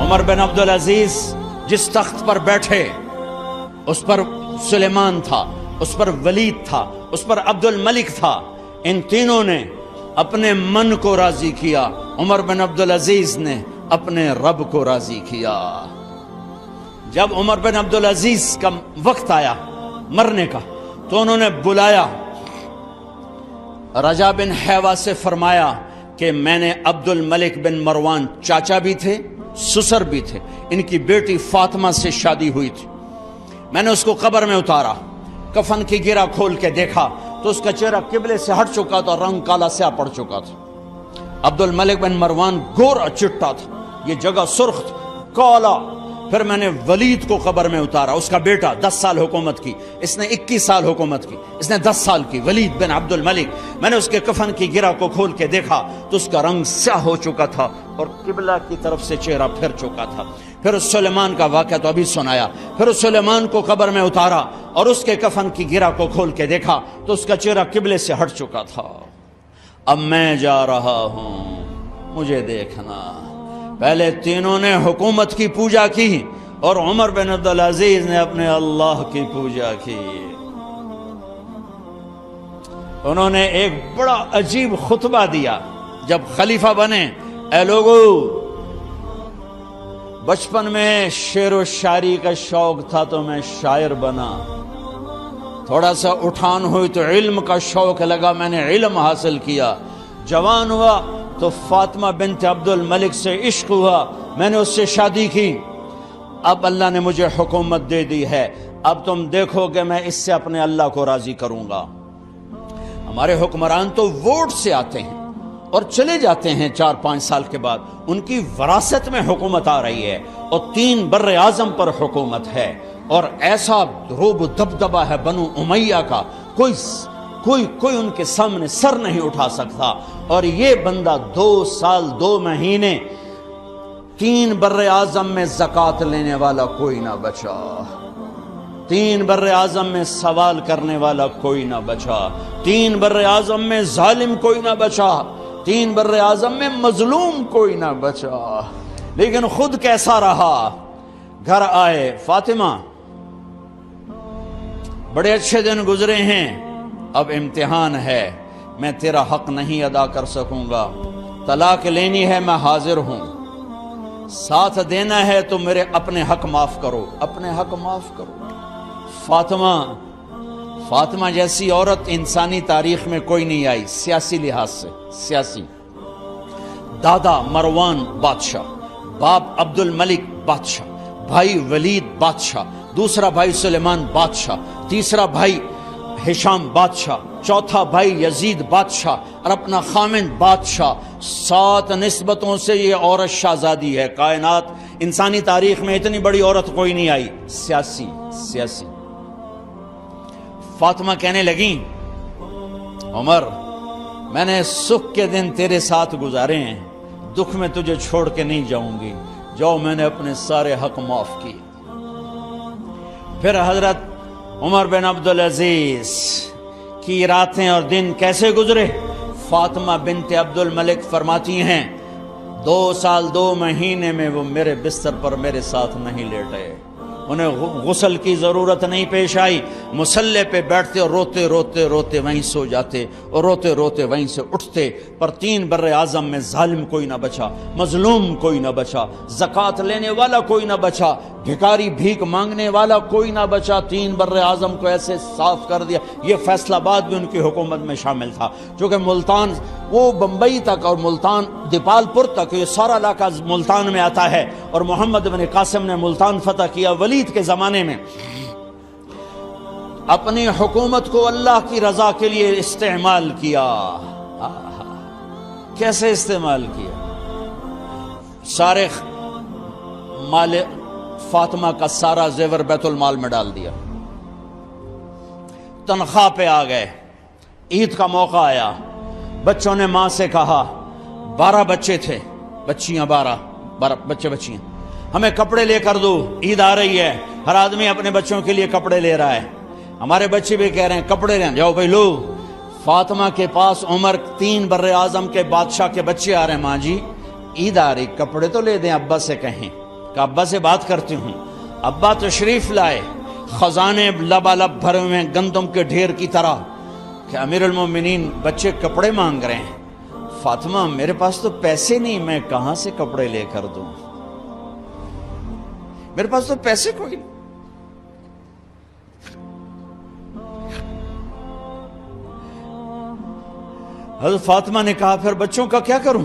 عمر بن عبدالعزیز جس تخت پر بیٹھے اس پر سلیمان تھا، اس پر ولید تھا، اس پر عبد الملک تھا. ان تینوں نے اپنے من کو راضی کیا، عمر بن عبدالعزیز نے اپنے رب کو راضی کیا. جب عمر بن عبدالعزیز کا وقت آیا مرنے کا تو انہوں نے بلایا رجا بن حیوہ سے، فرمایا کہ میں نے عبد الملک بن مروان چاچا بھی تھے سسر بھی تھے، ان کی بیٹی فاطمہ سے شادی ہوئی تھی. میں نے اس کو قبر میں اتارا، کفن کی گرہ کھول کے دیکھا تو اس کا چہرہ قبلے سے ہٹ چکا تھا، رنگ کالا سیاہ پڑ چکا تھا. عبد الملک بن مروان گورا چٹا تھا، یہ جگہ سرخ تھی، کالا. پھر میں نے ولید کو قبر میں اتارا، اس کا بیٹا 10 سال حکومت کی، اس نے 21 سال حکومت کی، اس نے 10 سال کی، ولید بن عبد الملک. میں نے اس کے کفن کی گرہ کو کھول کے دیکھا تو اس کا رنگ سیاہ ہو چکا تھا اور قبلہ کی طرف سے چہرہ پھر چکا تھا. پھر سلیمان کا واقعہ تو ابھی سنایا. پھر سلیمان کو قبر میں اتارا اور اس کے کفن کی گرہ کو کھول کے دیکھا تو اس کا چہرہ قبلے سے ہٹ چکا تھا. اب میں جا رہا ہوں، مجھے دیکھنا. پہلے تینوں نے حکومت کی پوجا کی اور عمر بن عبدالعزیز نے اپنے اللہ کی پوجا کی. انہوں نے ایک بڑا عجیب خطبہ دیا جب خلیفہ بنے. اے لوگو، بچپن میں شعر و شاعری کا شوق تھا تو میں شاعر بنا، تھوڑا سا اٹھان ہوئی تو علم کا شوق لگا، میں نے علم حاصل کیا. جوان ہوا تو فاطمہ بنت عبد الملک سے عشق ہوا، میں نے اس سے شادی کی. اب اللہ نے مجھے حکومت دے دی ہے، اب تم دیکھو کہ میں اس سے اپنے اللہ کو راضی کروں گا. ہمارے حکمران تو ووٹ سے آتے ہیں اور چلے جاتے ہیں 4-5 سال کے بعد، ان کی وراثت میں حکومت آ رہی ہے اور 3 بر اعظم پر حکومت ہے اور ایسا روب دبدبہ ہے بنو امیہ کا، کوئی ان کے سامنے سر نہیں اٹھا سکتا. اور یہ بندہ 2 سال 2 مہینے 3 بر اعظم میں زکوٰۃ لینے والا کوئی نہ بچا، 3 بر اعظم میں سوال کرنے والا کوئی نہ بچا، 3 بر اعظم میں ظالم کوئی نہ بچا، 3 بر اعظم میں مظلوم کوئی نہ بچا. لیکن خود کیسا رہا؟ گھر آئے، فاطمہ بڑے اچھے دن گزرے ہیں، اب امتحان ہے، میں تیرا حق نہیں ادا کر سکوں گا، طلاق لینی ہے میں حاضر ہوں، ساتھ دینا ہے تو میرے اپنے حق معاف کرو، اپنے حق معاف کرو. فاطمہ جیسی عورت انسانی تاریخ میں کوئی نہیں آئی سیاسی لحاظ سے. سیاسی دادا مروان بادشاہ، باپ عبد الملک بادشاہ، بھائی ولید بادشاہ، دوسرا بھائی سلیمان بادشاہ، تیسرا بھائی ہشام بادشاہ، چوتھا بھائی یزید بادشاہ اور اپنا خامند بادشاہ. 7 نسبتوں سے یہ عورت شہزادی ہے. کائنات انسانی تاریخ میں اتنی بڑی عورت کوئی نہیں آئی. سیاسی فاطمہ کہنے لگیں، عمر میں نے سکھ کے دن تیرے ساتھ گزارے ہیں، دکھ میں تجھے چھوڑ کے نہیں جاؤں گی، جاؤ میں نے اپنے سارے حق معاف کیے. پھر حضرت عمر بن عبدالعزیز کی راتیں اور دن کیسے گزرے؟ فاطمہ بنت عبد الملک فرماتی ہیں 2 سال 2 مہینے میں وہ میرے بستر پر میرے ساتھ نہیں لیٹے، انہیں غسل کی ضرورت نہیں پیش آئی. مصلے پہ بیٹھتے اور روتے وہیں سو جاتے اور روتے وہیں سے اٹھتے. پر 3 بر اعظم میں ظالم کوئی نہ بچا، مظلوم کوئی نہ بچا، زکوٰۃ لینے والا کوئی نہ بچا، بھکاری بھیک مانگنے والا کوئی نہ بچا. 3 بر اعظم کو ایسے صاف کر دیا. یہ فیصل آباد بھی ان کی حکومت میں شامل تھا، چونکہ ملتان وہ بمبئی تک اور ملتان دیپال پور تک یہ سارا علاقہ ملتان میں آتا ہے. اور محمد بن قاسم نے ملتان فتح کیا ولید کے زمانے میں. اپنی حکومت کو اللہ کی رضا کے لیے استعمال کیا. کیسے استعمال کیا؟ سارے مال فاطمہ کا سارا زیور بیت المال میں ڈال دیا، تنخواہ پہ آ گئے. عید کا موقع آیا، بچوں نے ماں سے کہا، 12 بچے تھے، بچیاں 12 بچے بچیاں، ہمیں کپڑے لے کر دو، عید آ رہی ہے، ہر آدمی اپنے بچوں کے لیے کپڑے لے رہا ہے. ہمارے بچے بھی کہہ رہے ہیں کپڑے لیں، جاؤ بھائی لو. فاطمہ کے پاس عمر 3 بر اعظم کے بادشاہ کے بچے آ رہے ہیں، ماں جی عید آ رہی، کپڑے تو لے دیں، ابا سے کہیں. کہ ابا سے بات کرتی ہوں. ابا تشریف لائے، خزانے لبالب بھرے ہوئے ہیں گندم کے ڈھیر کی طرح، کہ امیر المومنین بچے کپڑے مانگ رہے ہیں. فاطمہ میرے پاس تو پیسے نہیں، میں کہاں سے کپڑے لے کر دوں، میرے پاس تو پیسے کوئی نہیں. حضرت فاطمہ نے کہا پھر بچوں کا کیا کروں؟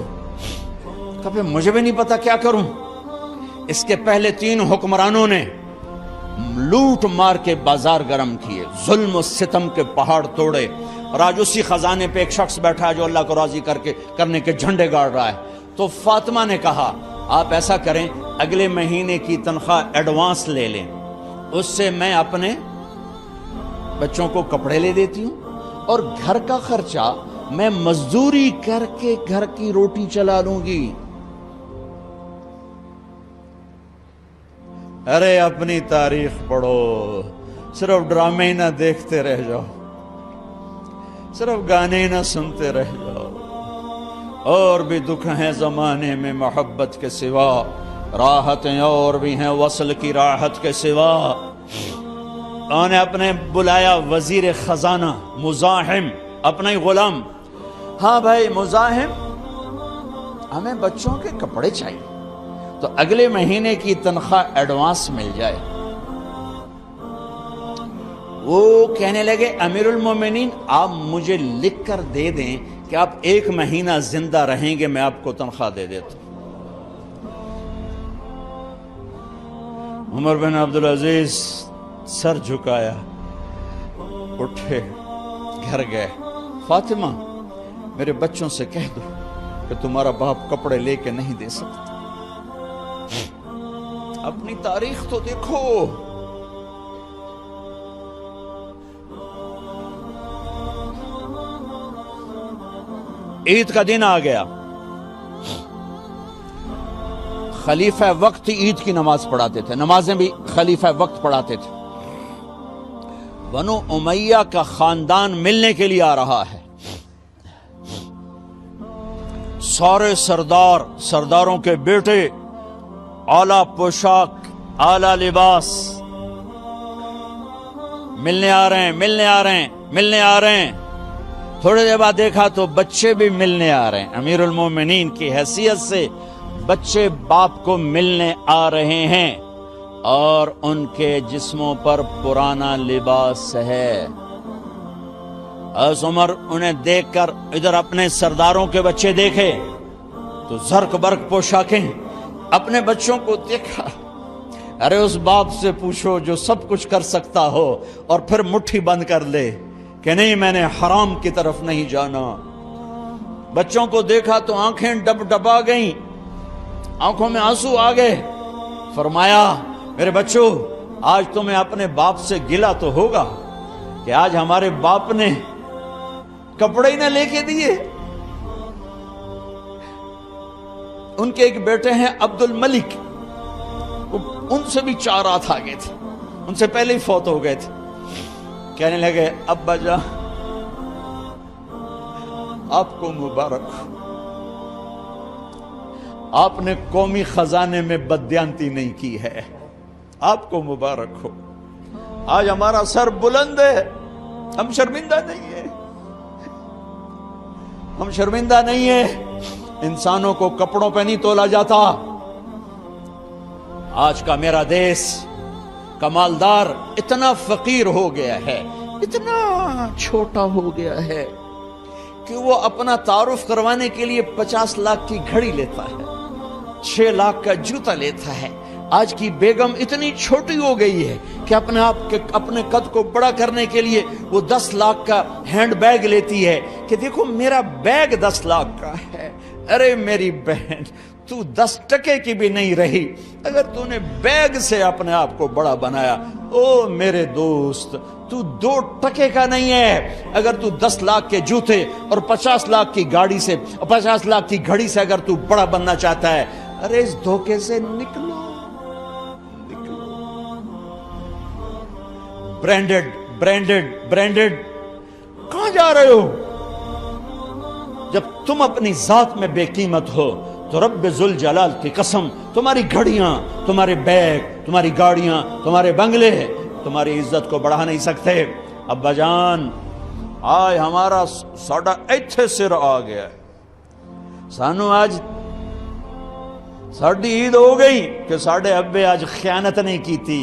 کہا پھر مجھے بھی نہیں پتا کیا کروں. اس کے پہلے 3 حکمرانوں نے لوٹ مار کے بازار گرم کیے، ظلم و ستم کے پہاڑ توڑے، اور آج اسی خزانے پہ ایک شخص بیٹھا ہے جو اللہ کو راضی کرنے کے جھنڈے گاڑ رہا ہے. تو فاطمہ نے کہا آپ ایسا کریں، اگلے مہینے کی تنخواہ ایڈوانس لے لیں، اس سے میں اپنے بچوں کو کپڑے لے دیتی ہوں، اور گھر کا خرچہ میں مزدوری کر کے گھر کی روٹی چلا لوں گی. ارے اپنی تاریخ پڑھو، صرف ڈرامے نہ دیکھتے رہ جاؤ، صرف گانے نہ سنتے رہ جاؤ. اور بھی دکھ ہیں زمانے میں محبت کے سوا، راحتیں اور بھی ہیں وصل کی راحت کے سوا. انہوں نے اپنے بلایا وزیر خزانہ مزاحم، اپنا ہی غلام. ہاں بھائی مزاحم، ہمیں بچوں کے کپڑے چاہیے، تو اگلے مہینے کی تنخواہ ایڈوانس مل جائے. وہ کہنے لگے امیر المومنین آپ مجھے لکھ کر دے دیں کہ آپ 1 مہینہ زندہ رہیں گے، میں آپ کو تنخواہ دے دیتا ہوں. عمر بن عبدالعزیز سر جھکایا، اٹھے، گھر گئے. فاطمہ میرے بچوں سے کہہ دو کہ تمہارا باپ کپڑے لے کے نہیں دے سکتا. اپنی تاریخ تو دیکھو. عید کا دن آ گیا، خلیفہ وقت عید کی نماز پڑھاتے تھے، نمازیں بھی خلیفہ وقت پڑھاتے تھے. بنو امیہ کا خاندان ملنے کے لیے آ رہا ہے. سارے سرداروں کے بیٹے اعلیٰ پوشاک، اعلیٰ لباس، ملنے آ رہے ہیں. تھوڑے دیر بعد دیکھا تو بچے بھی ملنے آ رہے ہیں. امیر المومنین کی حیثیت سے بچے باپ کو ملنے آ رہے ہیں، اور ان کے جسموں پر پرانا لباس ہے. حضرت عمر انہیں دیکھ کر ادھر اپنے سرداروں کے بچے دیکھے تو زرق برق پوشاکیں، اپنے بچوں کو دیکھا. ارے اس باپ سے پوچھو جو سب کچھ کر سکتا ہو اور پھر مٹھی بند کر لے کہ نہیں میں نے حرام کی طرف نہیں جانا. بچوں کو دیکھا تو آنکھیں ڈبا گئیں، آنکھوں میں آنسو آ گئے. فرمایا میرے بچوں آج تمہیں اپنے باپ سے گلہ تو ہوگا کہ آج ہمارے باپ نے کپڑے ہی نہ لے کے دیے. ان کے ایک بیٹے ہیں عبد الملک، ان سے بھی 4 ہاتھ آگے تھے، ان سے پہلے ہی فوت ہو گئے تھے. کہنے لگے ابا جان آپ کو مبارک ہو، آپ نے قومی خزانے میں بددیانتی نہیں کی ہے، آپ کو مبارک ہو. آج ہمارا سر بلند ہے، ہم شرمندہ نہیں ہیں، ہم شرمندہ نہیں ہیں. انسانوں کو کپڑوں پہ نہیں تولا جاتا. آج کا میرا دیس کمالدار اتنا فقیر ہو گیا ہے، اتنا چھوٹا ہو گیا ہے کہ وہ اپنا تعارف کروانے کے لیے 50 لاکھ کی گھڑی لیتا ہے، 6 لاکھ کا جوتا لیتا ہے. آج کی بیگم اتنی چھوٹی ہو گئی ہے کہ اپنے قد کو بڑا کرنے کے لیے وہ 10 لاکھ کا ہینڈ بیگ لیتی ہے کہ دیکھو میرا بیگ 10 لاکھ کا ہے. ارے میری بہن تو 10 ٹکے کی بھی نہیں رہی اگر تو نے بیگ سے اپنے آپ کو بڑا بنایا. او میرے دوست تو 2 ٹکے کا نہیں ہے اگر تو 10 لاکھ کے جوتے اور 50 لاکھ کی گاڑی سے 50 لاکھ کی گھڑی سے اگر تو بڑا بننا چاہتا ہے. ارے اس دھوکے سے نکلو. برینڈڈ کہاں جا رہے ہو؟ جب تم اپنی ذات میں بے قیمت ہو تو رب ذوالجلال کی قسم تمہاری گھڑیاں، تمہارے بیگ، تمہاری گاڑیاں، تمہارے بنگلے تمہاری عزت کو بڑھا نہیں سکتے۔ ابا جان آج ہمارا ساڈا ایتھے سر آ گیا، سانو آج ساڈی عید ہو گئی کہ ساڈے ابے آج خیانت نہیں کی تھی۔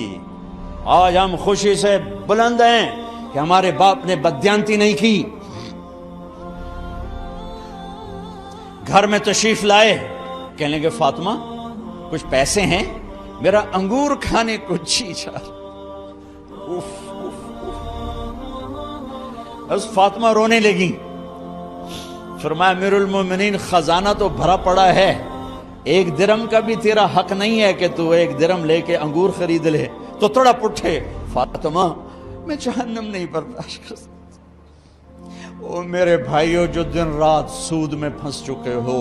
آج ہم خوشی سے بلند ہیں کہ ہمارے باپ نے بددیانتی نہیں کی۔ گھر میں تشریف لائے، کہنے لگے فاطمہ کچھ پیسے ہیں، میرا انگور کھانے کو جی چاہ۔ بس فاطمہ رونے لگی۔ فرمایا امیر المومنین خزانہ تو بھرا پڑا ہے، 1 درم کا بھی تیرا حق نہیں ہے کہ تو 1 درم لے کے انگور خرید لے۔ تو تھوڑا پٹھے، فاطمہ میں جہنم نہیں برداشت کر سکتا۔ او میرے بھائیو جو دن رات سود میں پھنس چکے ہو،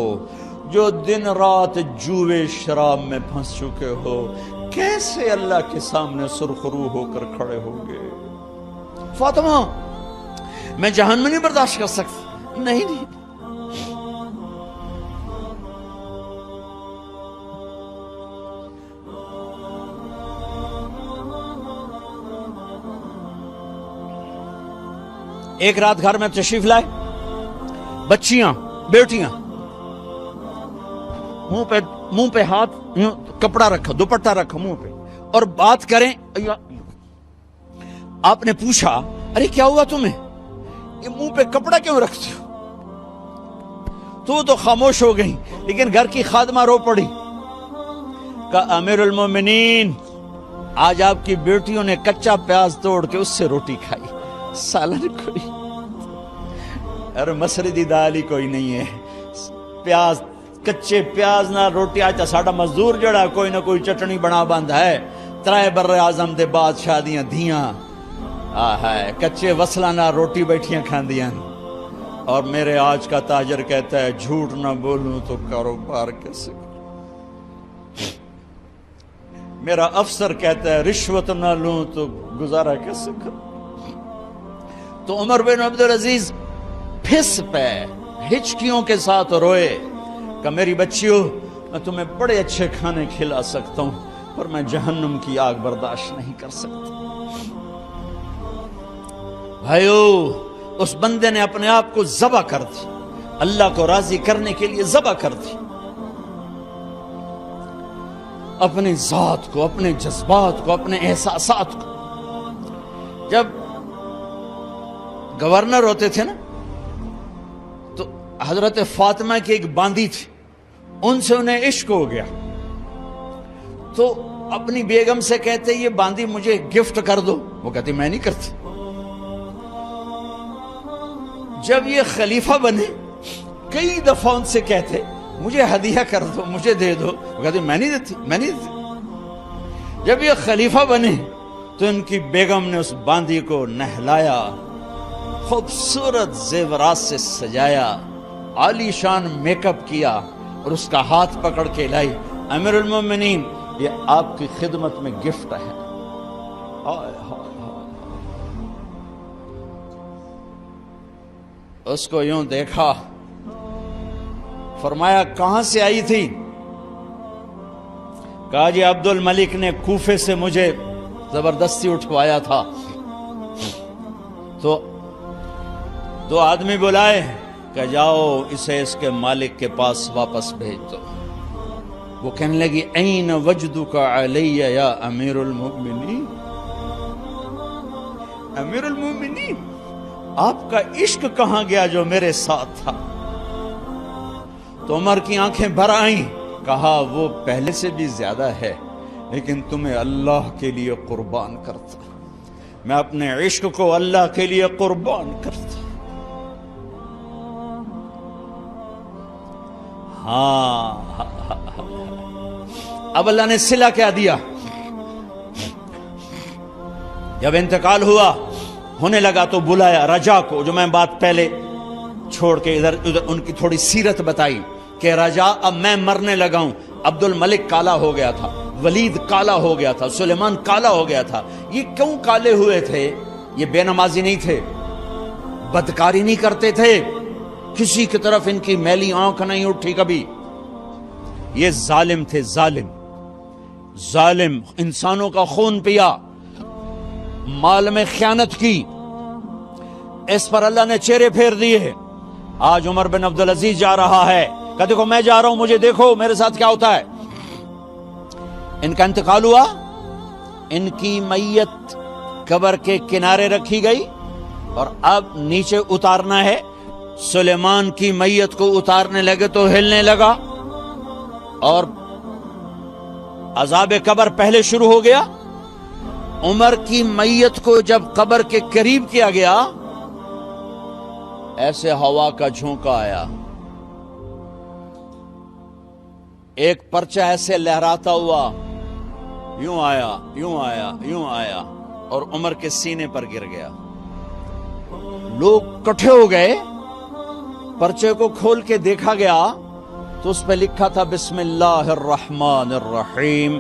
جو دن رات جوے شراب میں پھنس چکے ہو، کیسے اللہ کے سامنے سرخرو ہو کر کھڑے ہوگے؟ فاطمہ میں جہنم نہیں برداشت کر سکتا۔ نہیں ایک رات گھر میں تشریف لائے، بچیاں بیٹیاں، منہ پہ ہاتھ، کپڑا رکھا، دوپٹہ رکھا منہ پہ، اور بات کریں۔ آپ نے پوچھا ارے کیا ہوا تمہیں، یہ منہ پہ کپڑا کیوں رکھتے ہو؟ تو خاموش ہو گئی، لیکن گھر کی خادمہ رو پڑی۔ کہا امیر المومنین آج آپ کی بیٹیوں نے کچا پیاز توڑ کے اس سے روٹی کھائی، سالن کوئی ارے مسری دی دال ہی کوئی نہیں ہے، پیاز، کچے پیاز نہ روٹی۔ آج ساڈا مزدور جڑا کوئی نہ کوئی چٹنی بنا بند ہے، 3 بر اعظم دے بادشاہ دیاں دھیاں ہے کچے وصلہ نہ روٹی بیٹھیاں کھاندیاں۔ اور میرے آج کا تاجر کہتا ہے جھوٹ نہ بولوں تو کاروبار کیسے کروں، میرا افسر کہتا ہے رشوت نہ لوں تو گزارا کیسے کروں۔ تو عمر بن عبدالعزیز پھس پہ ہچکیوں کے ساتھ روئے کہ میری بچیوں میں تمہیں بڑے اچھے کھانے کھلا سکتا ہوں پر میں جہنم کی آگ برداشت نہیں کر سکتا۔ بھائیو اس بندے نے اپنے آپ کو ذبح کر دی، اللہ کو راضی کرنے کے لیے ذبح کر دی، اپنی ذات کو، اپنے جذبات کو، اپنے احساسات کو۔ جب گورنر ہوتے تھے نا تو حضرت فاطمہ کی ایک باندی تھی، ان سے انہیں عشق ہو گیا، تو اپنی بیگم سے کہتے یہ باندی مجھے گفٹ کر دو، وہ کہتی میں نہیں کرتی۔ جب یہ خلیفہ بنے کئی دفعہ ان سے کہتے مجھے ہدیہ کر دو، مجھے دے دو، وہ کہتے میں نہیں دیتی، میں نہیں دیتی۔ جب یہ خلیفہ بنے تو ان کی بیگم نے اس باندی کو نہلایا، خوبصورت زیورات سے سجایا، عالی شان میک اپ کیا اور اس کا ہاتھ پکڑ کے لائی، امیر المومنین یہ آپ کی خدمت میں گفٹ ہے۔ اس کو یوں دیکھا، فرمایا کہاں سے آئی تھی؟ کہا جی عبد الملک نے کوفے سے مجھے زبردستی اٹھوایا تھا، تو 2 آدمی بلائے کہ جاؤ اسے اس کے مالک کے پاس واپس بھیج دو۔ وہ کہنے لگی این وجدک علی یا امیر المؤمنین، امیر المؤمنین آپ کا عشق کہاں گیا جو میرے ساتھ تھا؟ تو عمر کی آنکھیں بھر آئیں، کہا وہ پہلے سے بھی زیادہ ہے لیکن تمہیں اللہ کے لیے قربان کرتا، میں اپنے عشق کو اللہ کے لیے قربان کرتا۔ ہاں اب اللہ نے صلہ کیا دیا؟ جب انتقال ہوا ہونے لگا تو بلایا رجا کو، جو میں بات پہلے چھوڑ کے ادھر ان کی تھوڑی سیرت بتائی کہ رجا اب میں مرنے لگا ہوں، عبد الملک کالا ہو گیا تھا، ولید کالا ہو گیا تھا، سلیمان کالا ہو گیا تھا۔ یہ کیوں کالے ہوئے تھے؟ یہ بے نمازی نہیں تھے، بدکاری نہیں کرتے تھے، کسی کی طرف ان کی میلی آنکھ نہیں اٹھی کبھی، یہ ظالم تھے، ظالم انسانوں کا خون پیا، مال میں خیانت کی، اس پر اللہ نے چہرے پھیر دیے۔ آج عمر بن عبدالعزیز جا رہا ہے کہ دیکھو میں جا رہا ہوں، مجھے دیکھو میرے ساتھ کیا ہوتا ہے۔ ان کا انتقال ہوا، ان کی میت قبر کے کنارے رکھی گئی اور اب نیچے اتارنا ہے۔ سلیمان کی میت کو اتارنے لگے تو ہلنے لگا اور عذاب قبر پہلے شروع ہو گیا۔ عمر کی میت کو جب قبر کے قریب کیا گیا، ایسے ہوا کا جھونکا آیا، ایک پرچہ ایسے لہراتا ہوا یوں آیا، یوں آیا، یوں آیا اور عمر کے سینے پر گر گیا۔ لوگ کٹھے ہو گئے، پرچے کو کھول کے دیکھا گیا تو اس پہ لکھا تھا بسم اللہ الرحمن الرحیم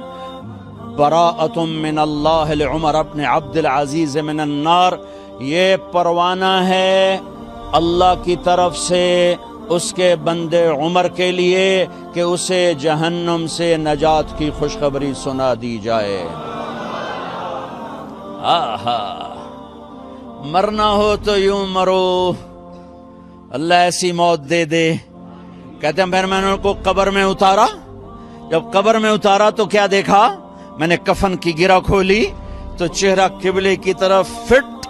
براءۃ من اللہ لعمر بن عبد العزیز من النار۔ یہ پروانہ ہے اللہ کی طرف سے اس کے بندے عمر کے لیے کہ اسے جہنم سے نجات کی خوشخبری سنا دی جائے۔ آہا، مرنا ہو تو یوں مرو، اللہ ایسی موت دے دے۔ کہتے ہیں پھر میں نے ان کو قبر میں اتارا، جب قبر میں اتارا تو کیا دیکھا، میں نے کفن کی گرہ کھولی تو چہرہ قبلے کی طرف فٹ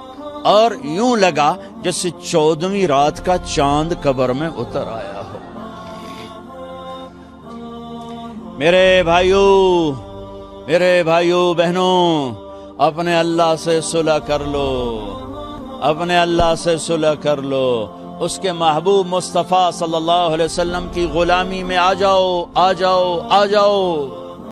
اور یوں لگا جیسے 14ویں رات کا چاند قبر میں اتر آیا ہو۔ میرے بھائیوں بہنوں، اپنے اللہ سے صلح کر لو، اپنے اللہ سے صلح کر لو، اس کے محبوب مصطفیٰ صلی اللہ علیہ وسلم کی غلامی میں آ جاؤ، آ جاؤ، آ جاؤ۔